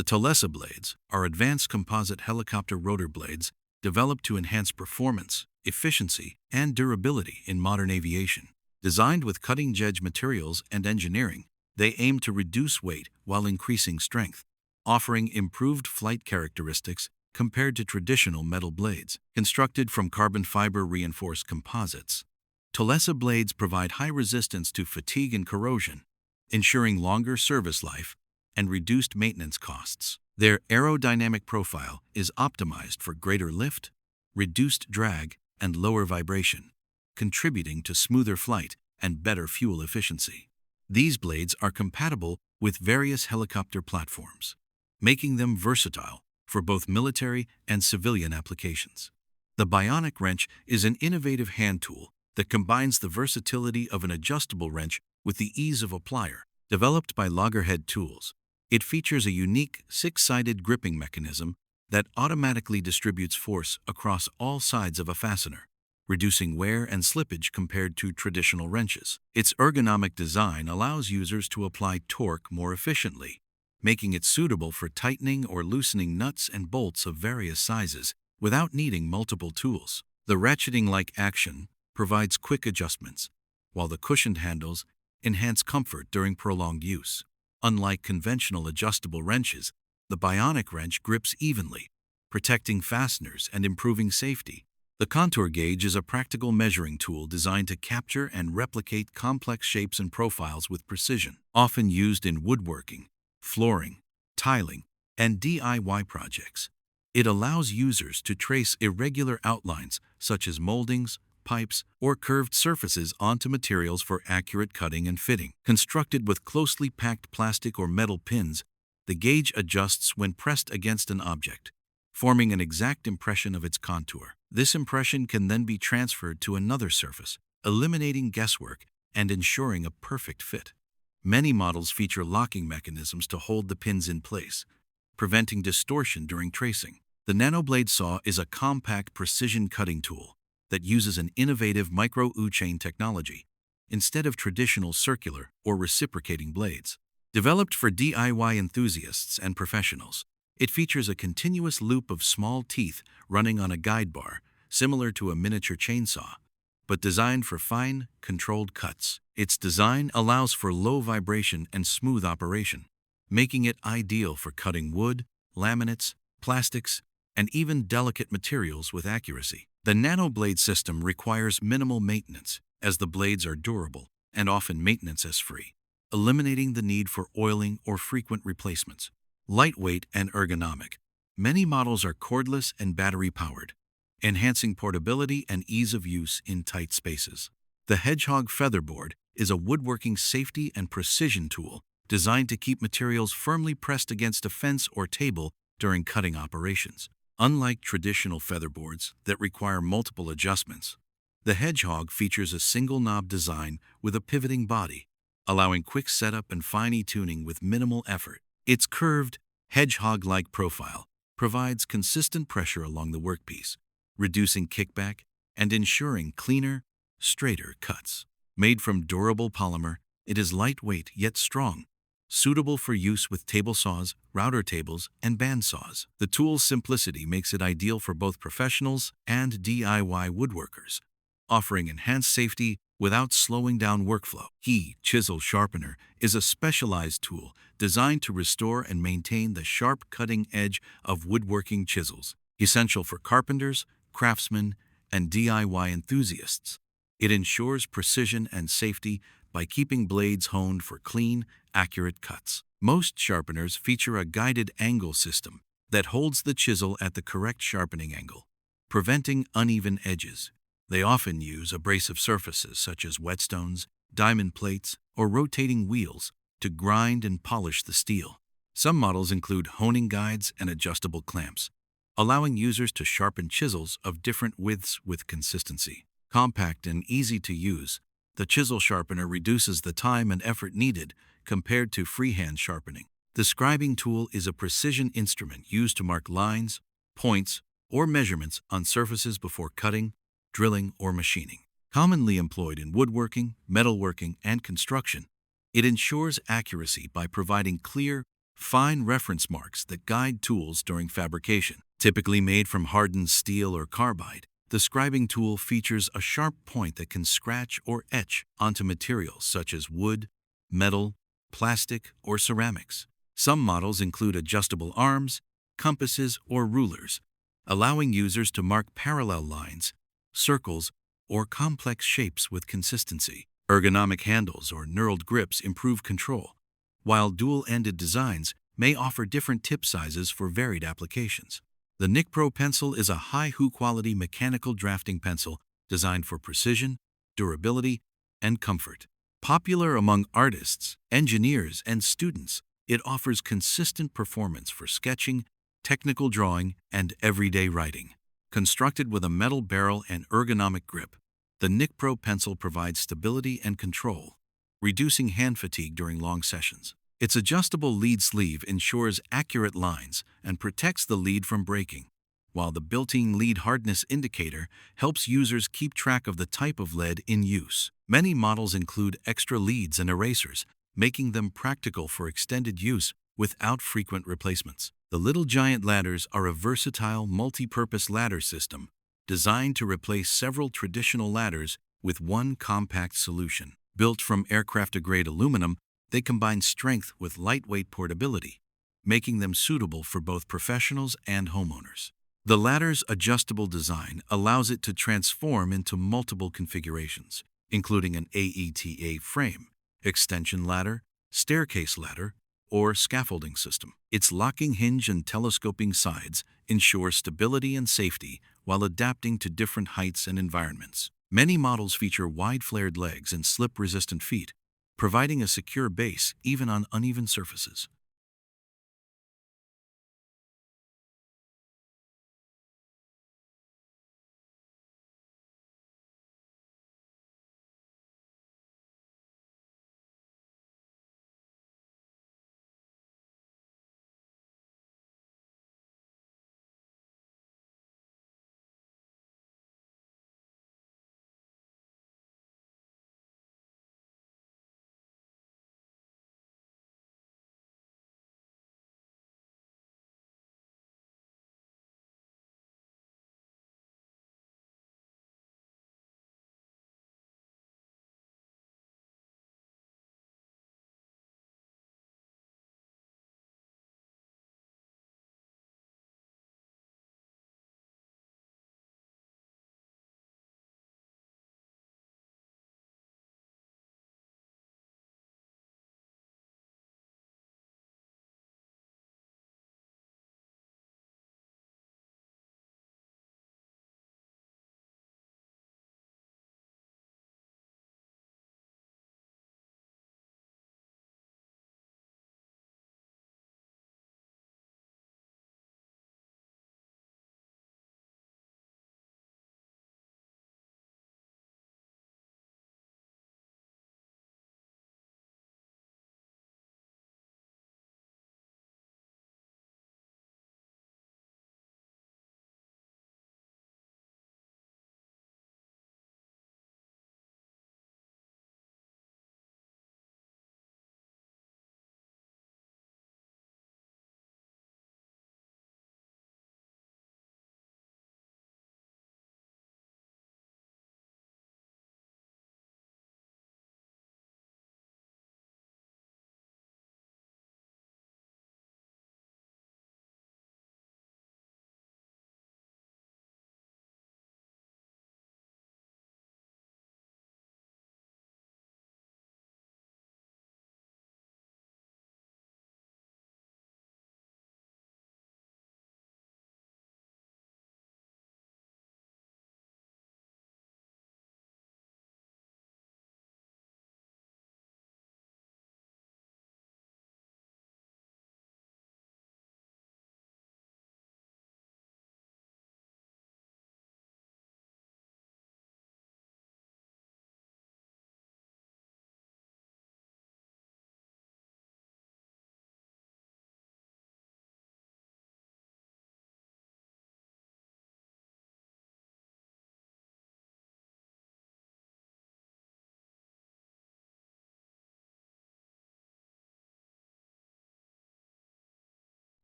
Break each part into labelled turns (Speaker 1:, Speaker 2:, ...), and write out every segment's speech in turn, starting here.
Speaker 1: The Tulesa blades are advanced composite helicopter rotor blades developed to enhance performance, efficiency, and durability in modern aviation. Designed with cutting-edge materials and engineering, they aim to reduce weight while increasing strength, offering improved flight characteristics compared to traditional metal blades. Constructed from carbon fiber reinforced composites, Tulesa blades provide high resistance to fatigue and corrosion, ensuring longer service life and reduced maintenance costs. Their aerodynamic profile is optimized for greater lift, reduced drag, and lower vibration, contributing to smoother flight and better fuel efficiency. These blades are compatible with various helicopter platforms, making them versatile for both military and civilian applications. The bionic wrench is an innovative hand tool that combines the versatility of an adjustable wrench with the ease of a plier. Developed by Loggerhead Tools, it features a unique six-sided gripping mechanism that automatically distributes force across all sides of a fastener, reducing wear and slippage compared to traditional wrenches. Its ergonomic design allows users to apply torque more efficiently, making it suitable for tightening or loosening nuts and bolts of various sizes without needing multiple tools. The ratcheting-like action provides quick adjustments, while the cushioned handles enhance comfort during prolonged use. Unlike conventional adjustable wrenches, the bionic wrench grips evenly, protecting fasteners and improving safety. The contour gauge is a practical measuring tool designed to capture and replicate complex shapes and profiles with precision. Often used in woodworking, flooring, tiling, and DIY projects, it allows users to trace irregular outlines such as moldings, pipes, or curved surfaces onto materials for accurate cutting and fitting. Constructed with closely packed plastic or metal pins, the gauge adjusts when pressed against an object, forming an exact impression of its contour. This impression can then be transferred to another surface, eliminating guesswork and ensuring a perfect fit. Many models feature locking mechanisms to hold the pins in place, preventing distortion during tracing. The NanoBlade saw is a compact precision cutting tool that uses an innovative micro-U-chain technology instead of traditional circular or reciprocating blades. Developed for DIY enthusiasts and professionals, it features a continuous loop of small teeth running on a guide bar, similar to a miniature chainsaw, but designed for fine, controlled cuts. Its design allows for low vibration and smooth operation, making it ideal for cutting wood, laminates, plastics, and even delicate materials with accuracy. The NanoBlade system requires minimal maintenance, as the blades are durable and often maintenance-free, eliminating the need for oiling or frequent replacements. Lightweight and ergonomic, many models are cordless and battery-powered, enhancing portability and ease of use in tight spaces. The Hedgehog Featherboard is a woodworking safety and precision tool designed to keep materials firmly pressed against a fence or table during cutting operations. Unlike traditional featherboards that require multiple adjustments, the Hedgehog features a single knob design with a pivoting body, allowing quick setup and fine tuning with minimal effort. Its curved, hedgehog-like profile provides consistent pressure along the workpiece, reducing kickback and ensuring cleaner, straighter cuts. Made from durable polymer, it is lightweight yet strong, suitable for use with table saws, router tables, and band saws. The tool's simplicity makes it ideal for both professionals and DIY woodworkers, offering enhanced safety without slowing down workflow. Chisel Sharpener is a specialized tool designed to restore and maintain the sharp cutting edge of woodworking chisels, essential for carpenters, craftsmen, and DIY enthusiasts. It ensures precision and safety by keeping blades honed for clean, accurate cuts. Most sharpeners feature a guided angle system that holds the chisel at the correct sharpening angle, preventing uneven edges. They often use abrasive surfaces such as whetstones, diamond plates, or rotating wheels to grind and polish the steel. Some models include honing guides and adjustable clamps, allowing users to sharpen chisels of different widths with consistency. Compact and easy to use, the chisel sharpener reduces the time and effort needed compared to freehand sharpening. The scribing tool is a precision instrument used to mark lines, points, or measurements on surfaces before cutting, drilling, or machining. Commonly employed in woodworking, metalworking, and construction, it ensures accuracy by providing clear, fine reference marks that guide tools during fabrication. Typically made from hardened steel or carbide, the scribing tool features a sharp point that can scratch or etch onto materials such as wood, metal, plastic, or ceramics. Some models include adjustable arms, compasses, or rulers, allowing users to mark parallel lines, circles, or complex shapes with consistency. Ergonomic handles or knurled grips improve control, while dual-ended designs may offer different tip sizes for varied applications. The Nick Pro pencil is a high-Hu quality mechanical drafting pencil designed for precision, durability, and comfort. Popular among artists, engineers, and students, it offers consistent performance for sketching, technical drawing, and everyday writing. Constructed with a metal barrel and ergonomic grip, the Nick Pro pencil provides stability and control, reducing hand fatigue during long sessions. Its adjustable lead sleeve ensures accurate lines and protects the lead from breaking, while the built-in lead hardness indicator helps users keep track of the type of lead in use. Many models include extra leads and erasers, making them practical for extended use without frequent replacements. The Little Giant ladders are a versatile, multi-purpose ladder system designed to replace several traditional ladders with one compact solution. Built from aircraft-grade aluminum, they combine strength with lightweight portability, making them suitable for both professionals and homeowners. The ladder's adjustable design allows it to transform into multiple configurations, including an AETA frame, extension ladder, staircase ladder, or scaffolding system. Its locking hinge and telescoping sides ensure stability and safety while adapting to different heights and environments. Many models feature wide flared legs and slip-resistant feet, providing a secure base even on uneven surfaces.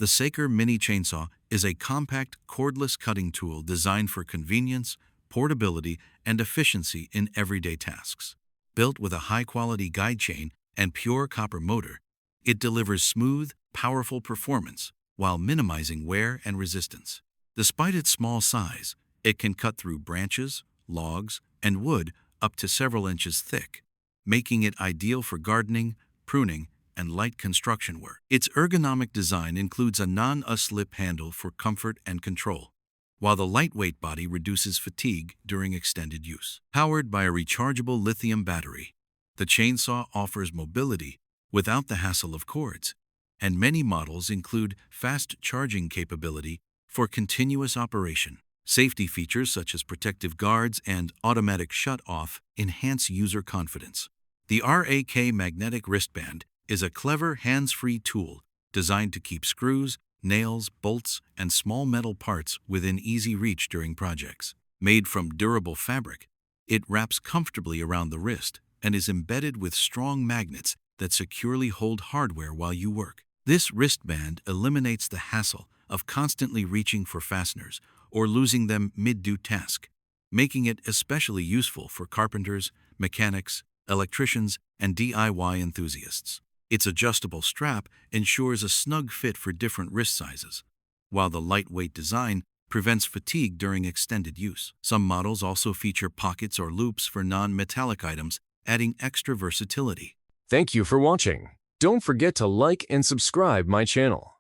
Speaker 1: The Saker Mini Chainsaw is a compact, cordless cutting tool designed for convenience, portability, and efficiency in everyday tasks. Built with a high-quality guide chain and pure copper motor, it delivers smooth, powerful performance while minimizing wear and resistance. Despite its small size, it can cut through branches, logs, and wood up to several inches thick, making it ideal for gardening, pruning, and light construction work. Its ergonomic design includes a non-slip handle for comfort and control, while the lightweight body reduces fatigue during extended use. Powered by a rechargeable lithium battery, the chainsaw offers mobility without the hassle of cords, and many models include fast charging capability for continuous operation. Safety features such as protective guards and automatic shut-off enhance user confidence. The RAK magnetic wristband is a clever hands-free tool designed to keep screws, nails, bolts, and small metal parts within easy reach during projects. Made from durable fabric, it wraps comfortably around the wrist and is embedded with strong magnets that securely hold hardware while you work. This wristband eliminates the hassle of constantly reaching for fasteners or losing them mid-do task, making it especially useful for carpenters, mechanics, electricians, and DIY enthusiasts. Its adjustable strap ensures a snug fit for different wrist sizes, while the lightweight design prevents fatigue during extended use. Some models also feature pockets or loops for non-metallic items, adding extra versatility.
Speaker 2: Thank you for watching. Don't forget to like and subscribe my channel.